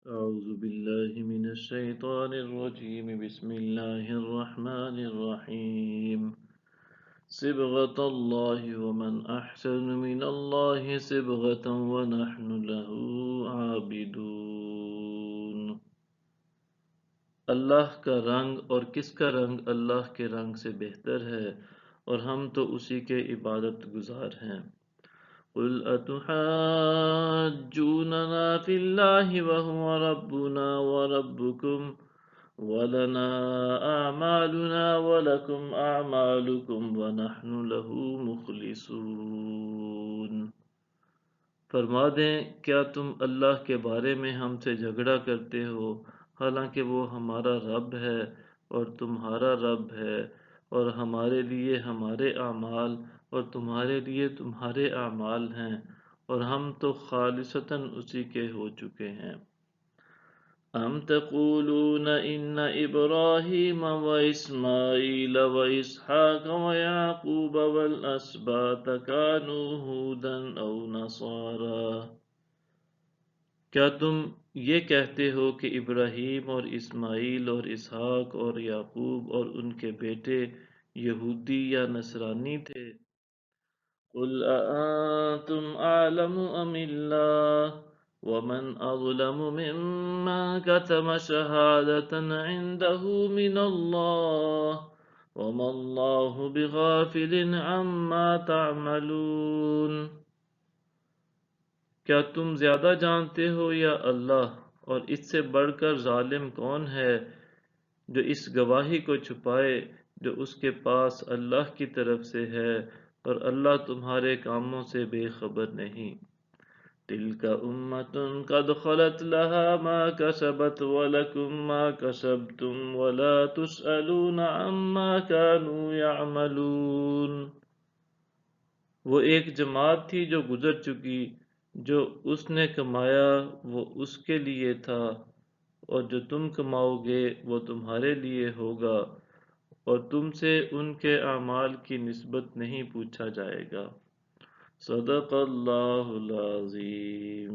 أعوذ بالله من الشيطان الرجيم بسم الله الرحمن الرحيم صبغة الله ومن أحسن من الله صبغة ونحن له عابدون۔ اللہ کا رنگ اور کس کا رنگ اللہ کے رنگ سے بہتر ہے، اور ہم تو اسی کے عبادت گزار ہیں۔ قل أتحاجوننا في الله وهو ربنا وربكم ولنا أعمالنا ولكم أعمالكم ونحن له مخلصون۔ فرما دیں، کیا تم اللہ کے بارے میں ہم سے جھگڑا کرتے ہو، حالانکہ وہ ہمارا رب ہے اور تمہارا رب ہے، اور ہمارے لیے ہمارے اعمال اور تمہارے لیے تمہارے اعمال ہیں، اور ہم تو خالصتاً اسی کے ہو چکے ہیں۔ ام تقولون ان ابراہیم واسماعیل واسحاق ویعقوب والاسباط كانوا هودا او نصارا۔ کیا تم یہ کہتے ہو کہ ابراہیم اور اسماعیل اور اسحاق اور یعقوب اور ان کے بیٹے یہودی یا نصرانی تھے؟ قل أأنتم أعلم أم الله ومن أظلم ممن كتم شهادة عنده من الله وما الله بغافل عما تعملون۔ کیا تم زیادہ جانتے ہو یا اللہ، اور اس سے بڑھ کر ظالم کون ہے جو اس گواہی کو چھپائے جو اس کے پاس اللہ کی طرف سے ہے، اور اللہ تمہارے کاموں سے بے خبر نہیں۔ تلک امۃ قد خلت لها ما کسبت ولکم ما کسبتم ولا تسألون عما كانوا يعملون۔ وہ ایک جماعت تھی جو گزر چکی، جو اس نے کمایا وہ اس کے لیے تھا، اور جو تم کماؤ گے وہ تمہارے لیے ہوگا، اور تم سے ان کے اعمال کی نسبت نہیں پوچھا جائے گا۔ صدق اللہ العظیم۔